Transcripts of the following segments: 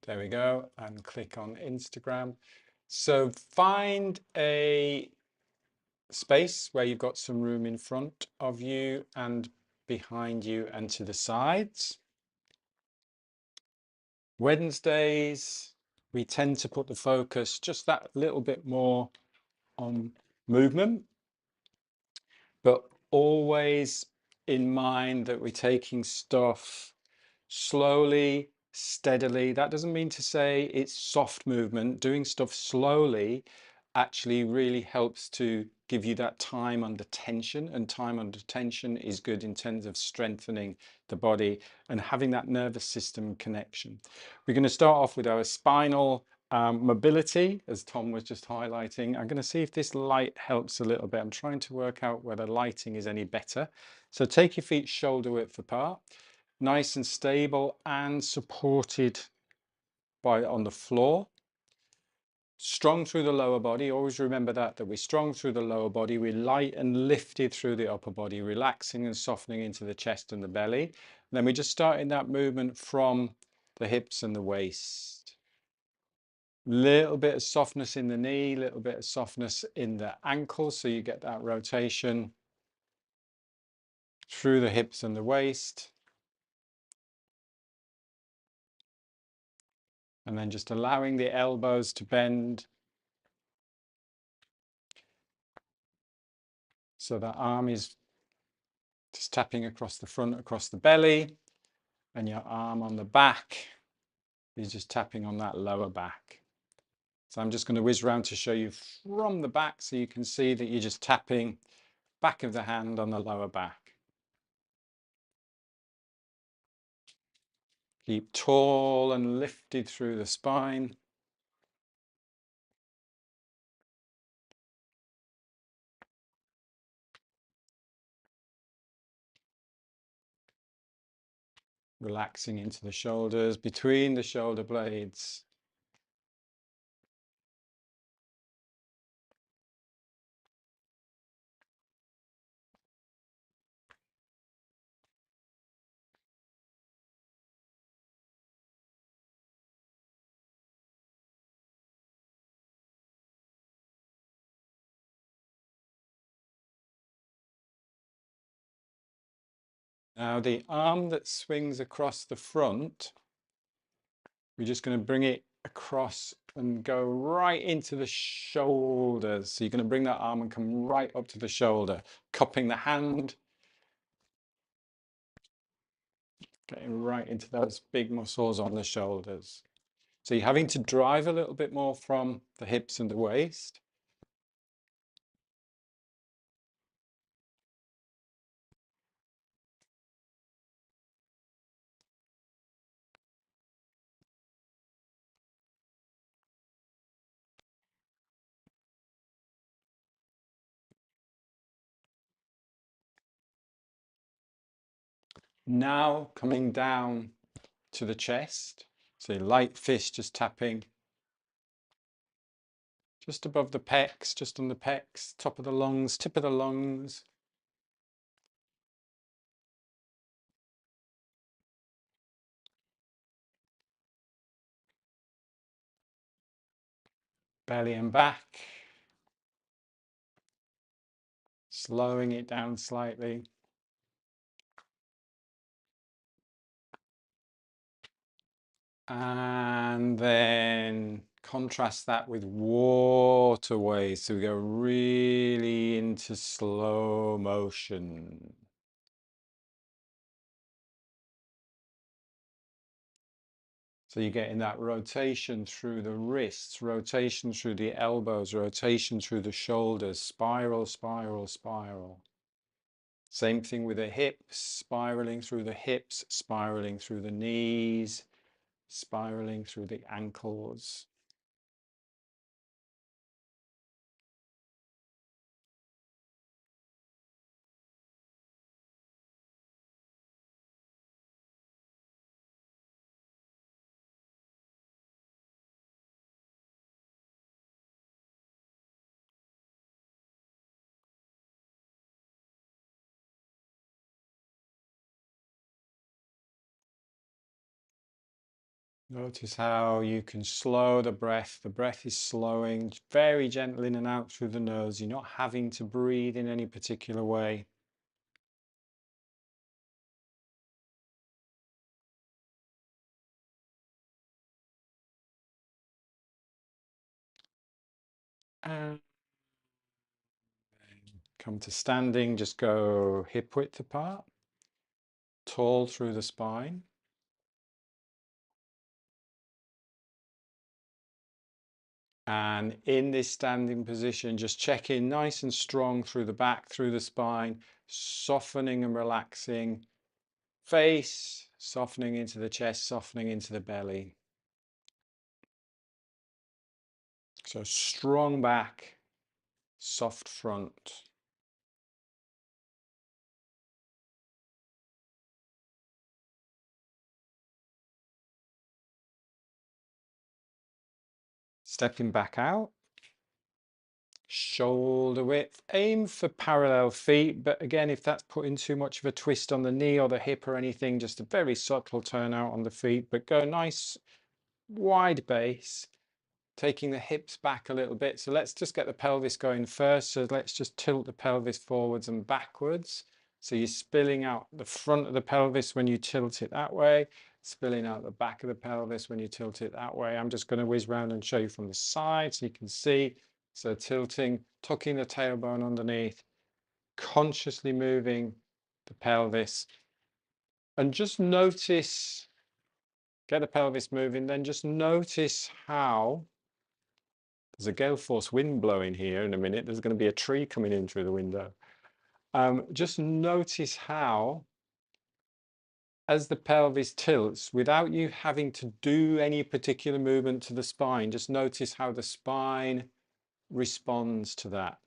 There we go, and click on Instagram. So find a space where you've got some room in front of you and behind you and to the sides. Wednesdays, we tend to put the focus just that little bit more on movement, but always in mind that we're taking stuff slowly, steadily. That doesn't mean to say it's soft movement. Doing stuff slowly actually really helps to give you that time under tension, and time under tension is good in terms of strengthening the body and having that nervous system connection. We're going to start off with our spinal mobility, as Tom was just highlighting. I'm going to see if this light helps a little bit. I'm trying to work out whether lighting is any better. So take your feet shoulder width apart, nice and stable and supported by on the floor. Strong through the lower body. Always remember that we're strong through the lower body. We're light and lifted through the upper body, relaxing and softening into the chest and the belly. And then we just start in that movement from the hips and the waist. Little bit of softness in the knee, little bit of softness in the ankle, so you get that rotation through the hips and the waist. And then just allowing the elbows to bend. So the arm is just tapping across the front, across the belly, and your arm on the back is just tapping on that lower back. So I'm just going to whiz around to show you from the back so you can see that you're just tapping back of the hand on the lower back. Keep tall and lifted through the spine. Relaxing into the shoulders, between the shoulder blades. Now the arm that swings across the front, we're just going to bring it across and go right into the shoulders. So you're going to bring that arm and come right up to the shoulder, cupping the hand, getting right into those big muscles on the shoulders. So you're having to drive a little bit more from the hips and the waist. Now coming down to the chest. So light fist just tapping just above the pecs, just on the pecs, top of the lungs, tip of the lungs. Belly and back. Slowing it down slightly. And then contrast that with waterways. So we go really into slow motion. So you're getting that rotation through the wrists, rotation through the elbows, rotation through the shoulders, spiral, spiral, spiral. Same thing with the hips, spiraling through the hips, spiraling through the knees, spiraling through the ankles. Notice how you can slow the breath. The breath is slowing very gentle in and out through the nose. You're not having to breathe in any particular way. And come to standing, just go hip width apart, tall through the spine. And in this standing position, just check in nice and strong through the back, through the spine, softening and relaxing. Face, softening into the chest, softening into the belly. So strong back, soft front. Stepping back out. Shoulder width, aim for parallel feet, but again, if that's putting too much of a twist on the knee or the hip or anything, just a very subtle turn out on the feet, but go nice wide base, taking the hips back a little bit. So let's just get the pelvis going first. So let's just tilt the pelvis forwards and backwards. So you're spilling out the front of the pelvis when you tilt it that way, spilling out the back of the pelvis when you tilt it that way. I'm just going to whiz round and show you from the side so you can see. So tilting, tucking the tailbone underneath, consciously moving the pelvis, and just notice, get the pelvis moving, then just notice how there's a gale force wind blowing here in a minute. There's going to be a tree coming in through the window. Just notice how, as the pelvis tilts, without you having to do any particular movement to the spine, just notice how the spine responds to that.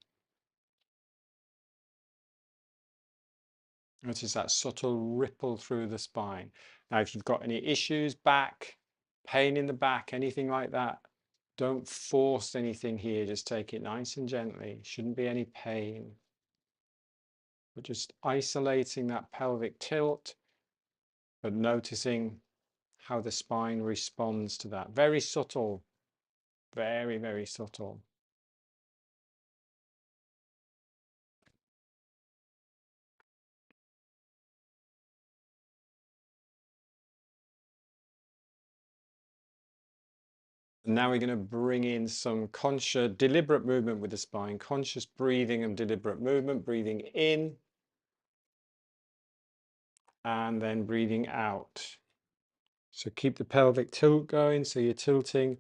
Notice that subtle ripple through the spine. Now, if you've got any issues, back, pain in the back, anything like that, don't force anything here. Just take it nice and gently. Shouldn't be any pain. But just isolating that pelvic tilt, but noticing how the spine responds to that. Very subtle, very, very subtle. And now we're going to bring in some conscious, deliberate movement with the spine, conscious breathing and deliberate movement, breathing in and then breathing out. So keep the pelvic tilt going. So you're tilting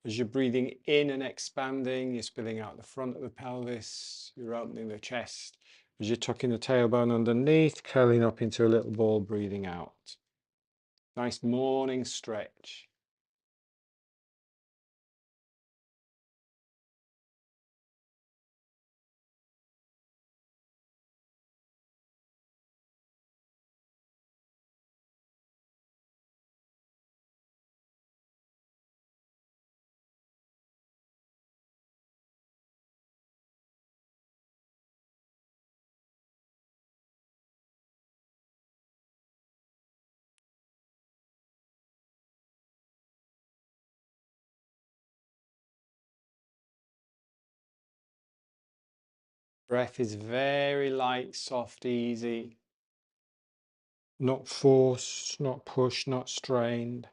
as you're breathing in and expanding, you're spilling out the front of the pelvis, you're opening the chest. As you're tucking the tailbone underneath, curling up into a little ball, breathing out. Nice morning stretch. Breath is very light, soft, easy. Not forced, not pushed, not strained.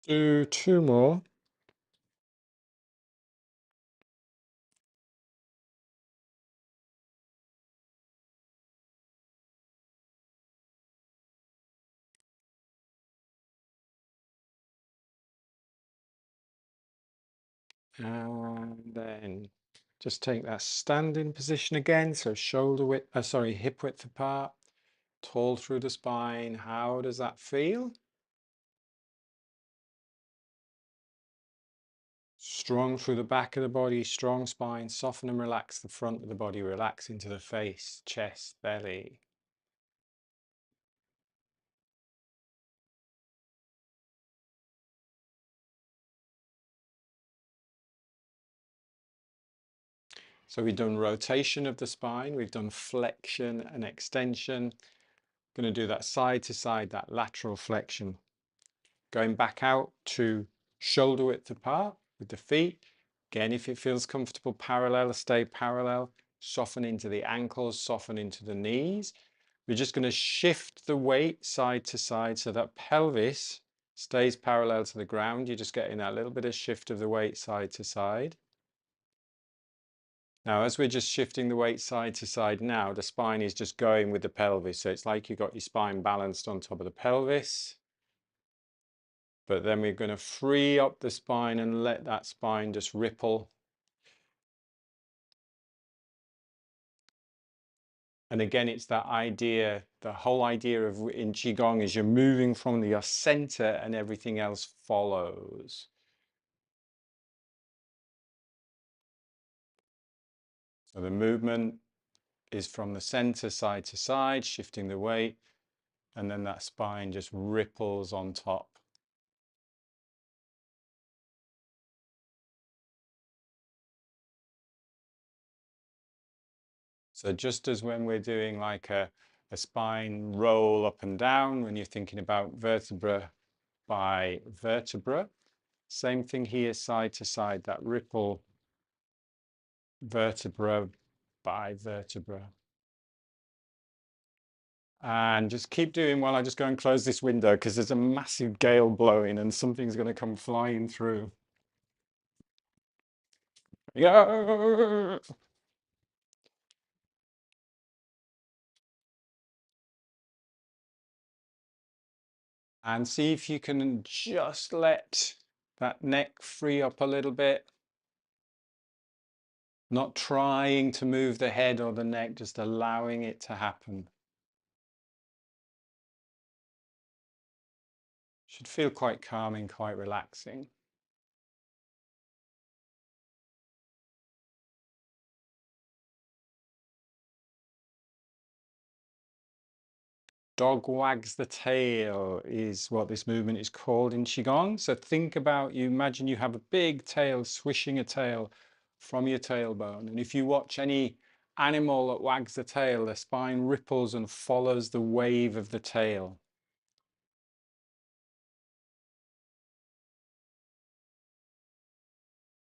Do two more. And then just take that standing position again. So shoulder width, hip width apart, tall through the spine. How does that feel? Strong through the back of the body, strong spine, soften and relax the front of the body, relax into the face, chest, belly. So we've done rotation of the spine, we've done flexion and extension. Going to do that side to side, that lateral flexion. Going back out to shoulder width apart with the feet. Again, if it feels comfortable, parallel, stay parallel. Soften into the ankles, soften into the knees. We're just going to shift the weight side to side so that pelvis stays parallel to the ground. You're just getting that little bit of shift of the weight side to side. Now, as we're just shifting the weight side to side now, the spine is just going with the pelvis. So it's like you've got your spine balanced on top of the pelvis. But then we're going to free up the spine and let that spine just ripple. And again, it's that idea, the whole idea of in Qigong is you're moving from your center and everything else follows. So the movement is from the center side to side, shifting the weight, and then that spine just ripples on top. So just as when we're doing like a spine roll up and down, when you're thinking about vertebra by vertebra, same thing here, side to side, that ripple vertebra by vertebra. And just keep doing while I just go and close this window because there's a massive gale blowing and something's going to come flying through. Yeah. And see if you can just let that neck free up a little bit. Not trying to move the head or the neck, just allowing it to happen. Should feel quite calming, quite relaxing. Dog wags the tail is what this movement is called in Qigong. So think about, you imagine you have a big tail, swishing a tail from your tailbone. And if you watch any animal that wags the tail, the spine ripples and follows the wave of the tail.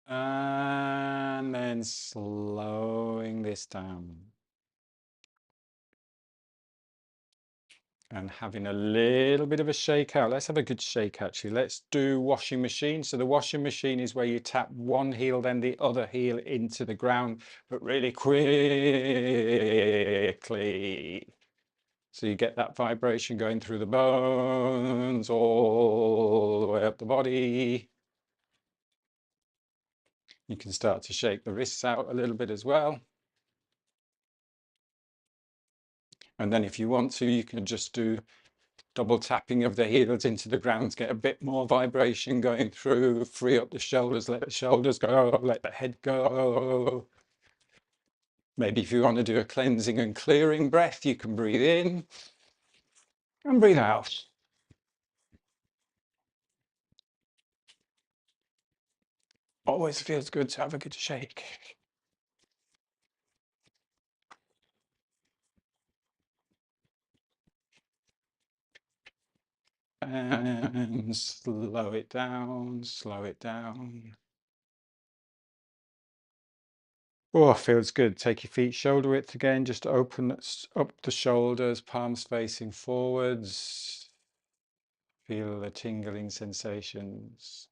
And then slowing this down. And having a little bit of a shake out. Let's have a good shake actually. Let's do washing machine. So the washing machine is where you tap one heel, then the other heel into the ground, but really quickly. So you get that vibration going through the bones, all the way up the body. You can start to shake the wrists out a little bit as well. And then if you want to, you can just do double tapping of the heels into the ground to get a bit more vibration going through, free up the shoulders, let the shoulders go, let the head go. Maybe if you want to do a cleansing and clearing breath, you can breathe in and breathe out. Always feels good to have a good shake. And slow it down, slow it down. Oh, feels good. Take your feet shoulder width again. Just open up the shoulders, palms facing forwards. Feel the tingling sensations.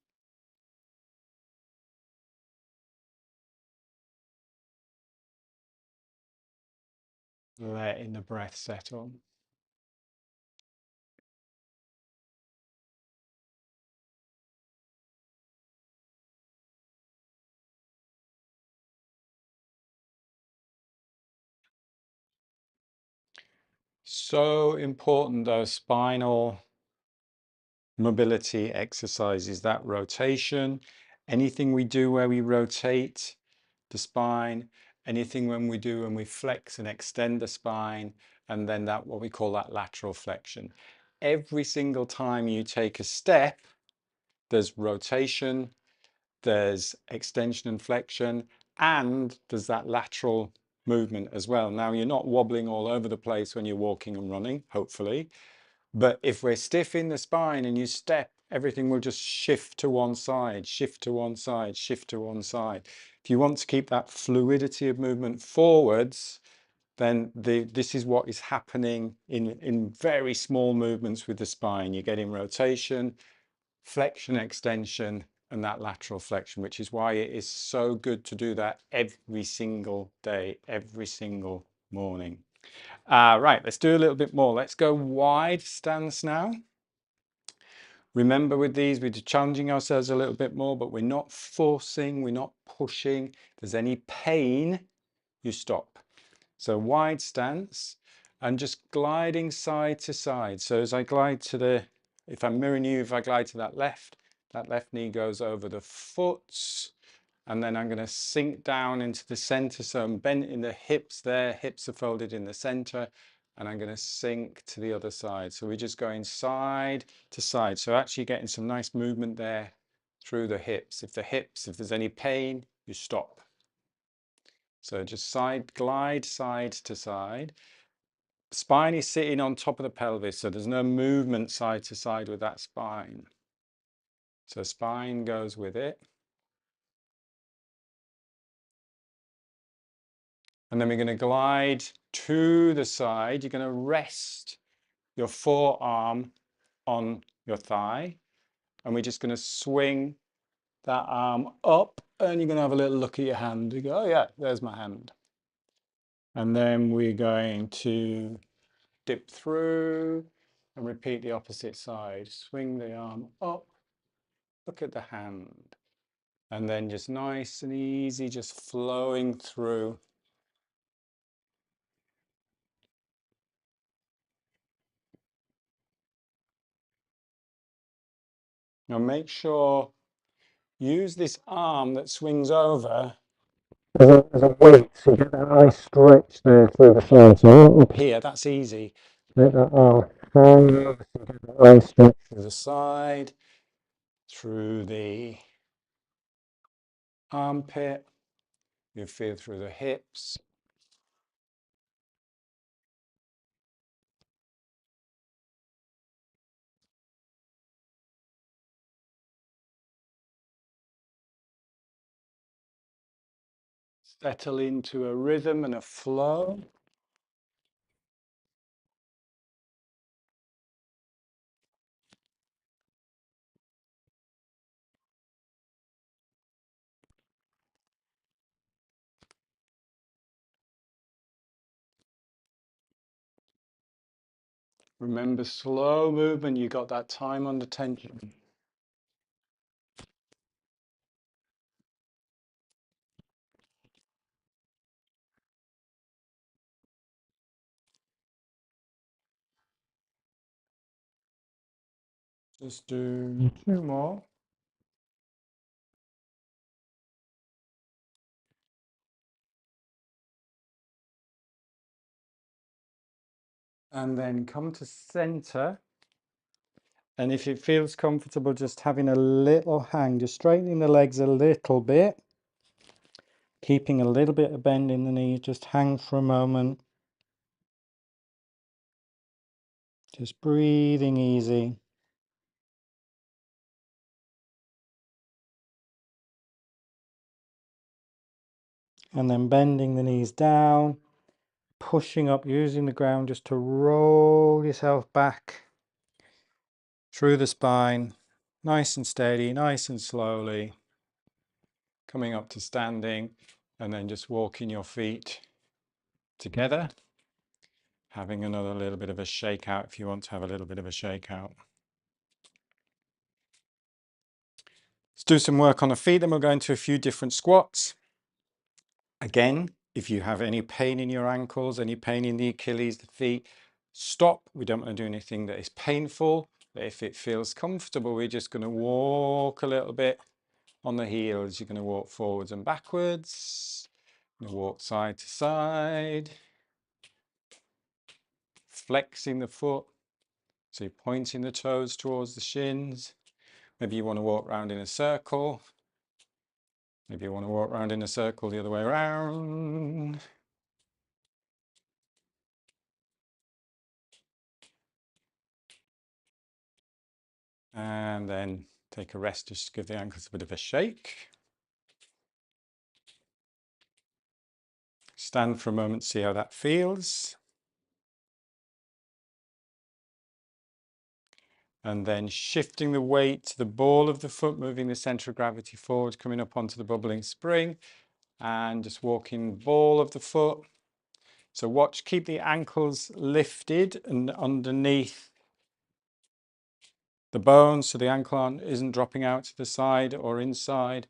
Letting the breath settle. So important, those spinal mobility exercises, that rotation, Anything we do where we rotate the spine, anything when we flex and extend the spine, and then that what we call that lateral flexion. Every single time you take a step, there's rotation, there's extension and flexion, and there's that lateral movement as well. Now, you're not wobbling all over the place when you're walking and running, hopefully, but if we're stiff in the spine and you step, everything will just shift to one side, shift to one side, shift to one side. If you want to keep that fluidity of movement forwards, then this is what is happening in very small movements with the spine. You're getting rotation, flexion, extension, and that lateral flexion, which is why it is so good to do that every single day, every single morning. Right, let's do a little bit more. Let's go wide stance now. Remember, with these, we're challenging ourselves a little bit more, but we're not forcing, we're not pushing. If there's any pain, you stop. So wide stance and just gliding side to side. So as I glide to the, if I'm mirroring you, if I glide to that left knee goes over the foot, and then I'm going to sink down into the center. So I'm bent in the hips there, hips are folded in the center, and I'm going to sink to the other side. So we're just going side to side. So actually getting some nice movement there through the hips. If there's any pain, you stop. So just side glide, side to side. Spine is sitting on top of the pelvis, so there's no movement side to side with that spine. So spine goes with it. And then we're going to glide to the side. You're going to rest your forearm on your thigh. And we're just going to swing that arm up. And you're going to have a little look at your hand. You go, oh yeah, there's my hand. And then we're going to dip through and repeat the opposite side. Swing the arm up. Look at the hand. And then just nice and easy, just flowing through. Now make sure, use this arm that swings over as a weight, so you get that nice stretch there through the side. So up here, that's easy. Let that arm hang over, so you get that nice stretch through the side, through the armpit, you feel through the hips. Settle into a rhythm and a flow. Remember, slow movement, you got that time under tension. Just do 2 more. And then come to center. And if it feels comfortable, just having a little hang, just straightening the legs a little bit, keeping a little bit of bend in the knees, just hang for a moment. Just breathing easy. And then bending the knees down, pushing up, using the ground just to roll yourself back through the spine, nice and steady, nice and slowly, coming up to standing, and then just walking your feet together, having another little bit of a shakeout if you want to have a little bit of a shakeout. Let's do some work on the feet, then we'll go into a few different squats. Again, if you have any pain in your ankles, any pain in the Achilles, the feet, stop. We don't want to do anything that is painful. But if it feels comfortable, we're just going to walk a little bit On the heels, you're going to walk forwards and backwards. You're going to walk side to side, flexing the foot. So you're pointing the toes towards the shins. Maybe you want to walk around in a circle. Maybe you want to walk around in a circle the other way around. And then take a rest, just give the ankles a bit of a shake. Stand for a moment, see how that feels. And then shifting the weight to the ball of the foot, moving the center of gravity forward, coming up onto the bubbling spring, and just walking the ball of the foot. So watch, keep the ankles lifted and underneath the bone, so the ankle isn't dropping out to the side or inside.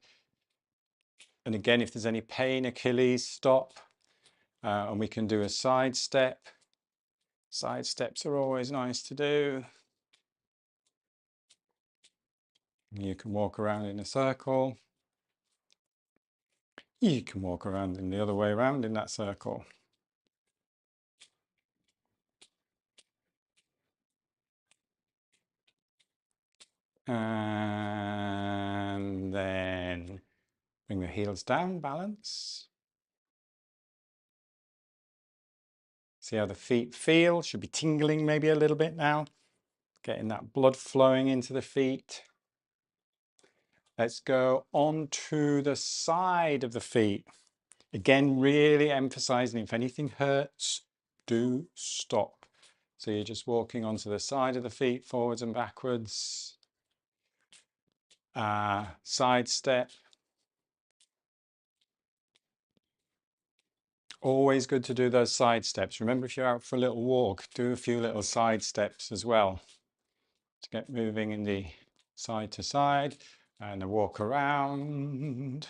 And again, if there's any pain, Achilles, stop. And we can do a side step. Side steps are always nice to do. You can walk around in a circle. You can walk around in the other way around in that circle. And then bring the heels down, balance. See how the feet feel. Should be tingling maybe a little bit now. Getting that blood flowing into the feet. Let's go onto the side of the feet. Again, really emphasizing if anything hurts, do stop. So you're just walking onto the side of the feet, forwards and backwards. Side step. Always good to do those side steps. Remember, if you're out for a little walk, do a few little side steps as well to get moving in the side to side and a walk around.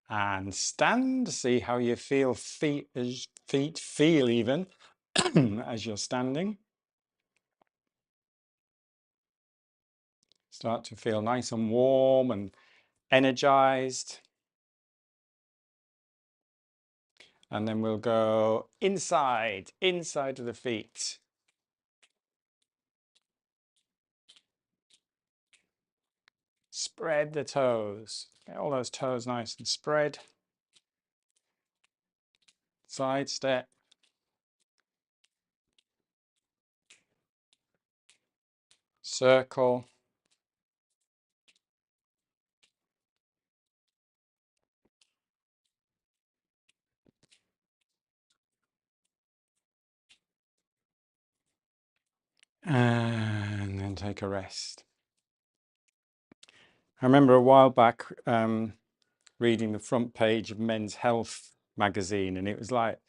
And stand, see how you feel feet feel even as you're standing. Start to feel nice and warm and energized. And then we'll go inside of the feet. Spread the toes. Get all those toes nice and spread. Side step. Circle. And then take a rest. I remember a while back reading the front page of Men's Health magazine, and it was like,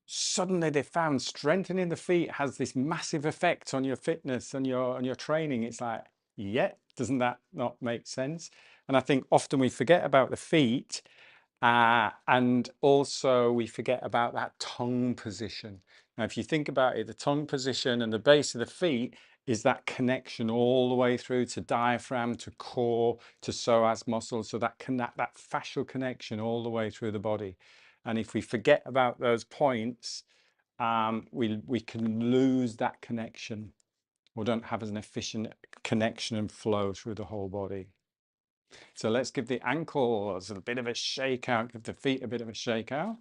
suddenly they found strengthening the feet has this massive effect on your fitness and your training. It's like, yeah, doesn't that not make sense? And I think often we forget about the feet, and also we forget about that tongue position. Now, if you think about it, the tongue position and the base of the feet is that connection all the way through to diaphragm, to core, to psoas muscles. So that fascial connection all the way through the body. And if we forget about those points, we can lose that connection, or don't have an efficient connection and flow through the whole body. So let's give the ankles a bit of a shake out, give the feet a bit of a shake out.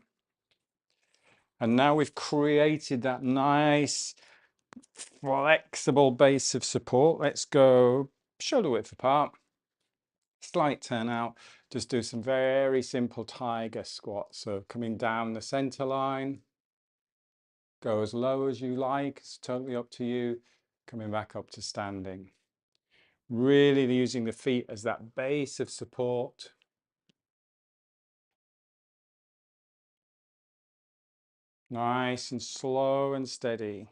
And now we've created that nice flexible base of support. Let's go shoulder width apart, slight turn out. Just do some very simple tiger squats. So coming down the center line, go as low as you like, it's totally up to you. Coming back up to standing. Really using the feet as that base of support. Nice and slow and steady.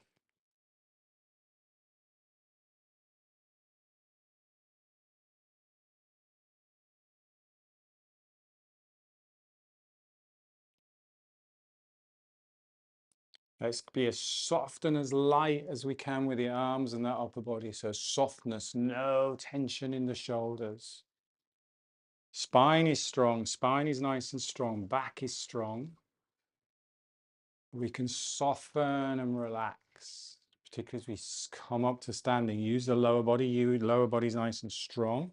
Let's be as soft and as light as we can with the arms and that upper body. So softness, no tension in the shoulders. Spine is strong, spine is nice and strong, back is strong. We can soften and relax, particularly as we come up to standing. Use the lower body, lower body's nice and strong.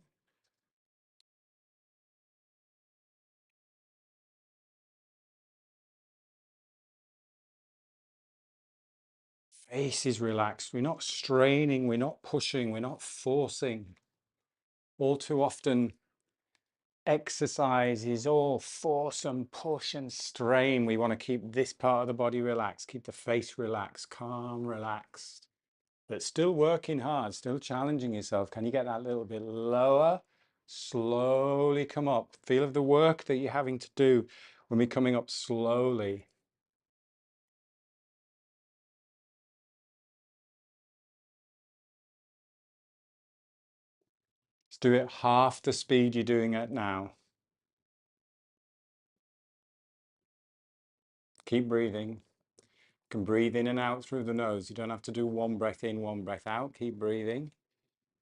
Face is relaxed. We're not straining, we're not pushing, we're not forcing. All too often, exercise is all force and push and strain. We want to keep this part of the body relaxed, keep the face relaxed, calm, relaxed, but still working hard, still challenging yourself. Can you get that little bit lower? Slowly come up. Feel of the work that you're having to do when we're coming up slowly. Let's do it half the speed you're doing it now. Keep breathing. You can breathe in and out through the nose. You don't have to do one breath in, one breath out. Keep breathing.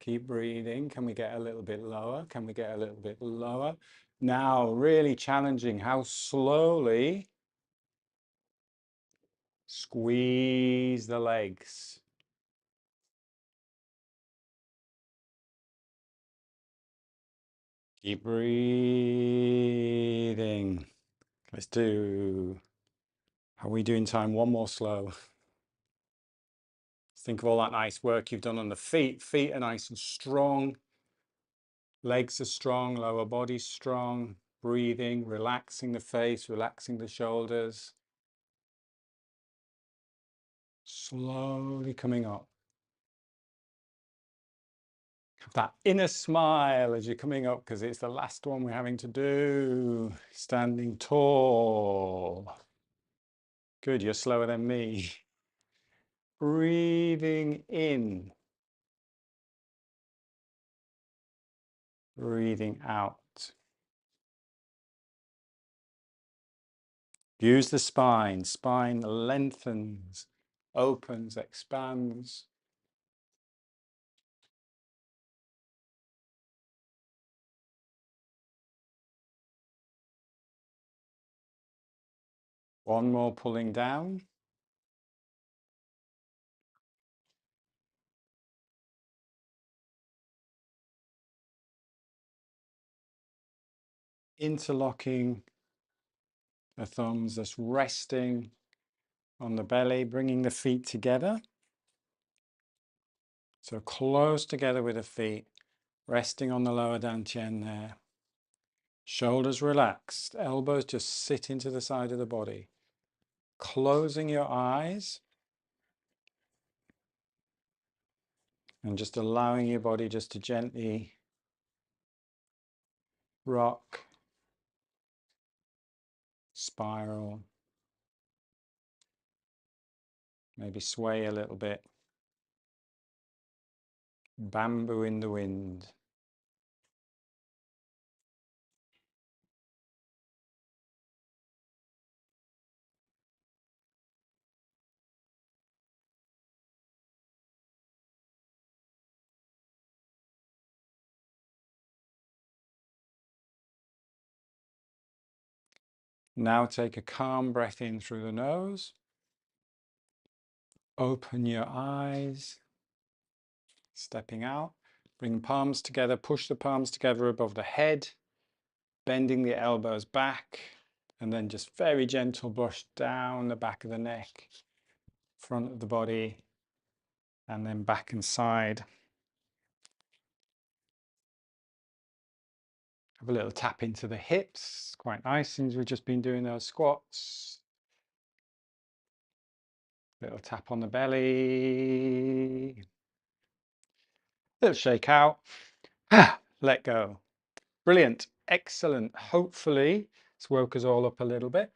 Keep breathing. Can we get a little bit lower? Can we get a little bit lower? Now, really challenging how slowly squeeze the legs. Keep breathing. Let's do, how are we doing time? One more slow. Think of all that nice work you've done on the feet. Feet are nice and strong. Legs are strong, lower body strong. Breathing, relaxing the face, relaxing the shoulders. Slowly coming up. Have that inner smile as you're coming up because it's the last one we're having to do. Standing tall. Good, you're slower than me. Breathing in. Breathing out. Use the spine. Spine lengthens, opens, expands. One more pulling down. Interlocking the thumbs, just resting on the belly, bringing the feet together. So close together with the feet, resting on the lower dantian there. Shoulders relaxed, elbows just sit into the side of the body. Closing your eyes and just allowing your body just to gently rock, spiral, maybe sway a little bit. Bamboo in the wind. Now take a calm breath in through the nose. Open your eyes. Stepping out. Bring palms together. Push the palms together above the head. Bending the elbows back. And then just very gentle brush down the back of the neck. Front of the body. And then back and side. Have a little tap into the hips. Quite nice since we've just been doing those squats. Little tap on the belly. Little shake out. Let go. Brilliant. Excellent. Hopefully it's woke us all up a little bit.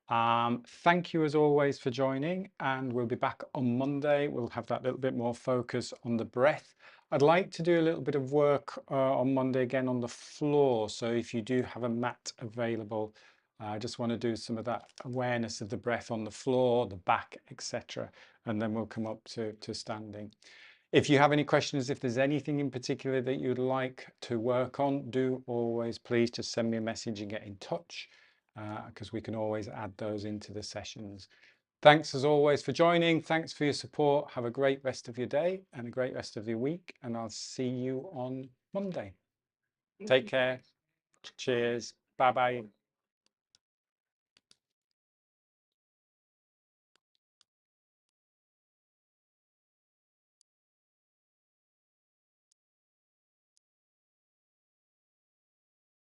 Thank you as always for joining, and we'll be back on Monday. We'll have that little bit more focus on the breath. I'd like to do a little bit of work on Monday again on the floor. So if you do have a mat available, I just want to do some of that awareness of the breath on the floor, the back, etc. And then we'll come up to standing. If you have any questions, if there's anything in particular that you'd like to work on, do always please just send me a message and get in touch, because we can always add those into the sessions. Thanks as always for joining. Thanks for your support. Have a great rest of your day and a great rest of your week. And I'll see you on Monday. Take care. Cheers. Bye-bye.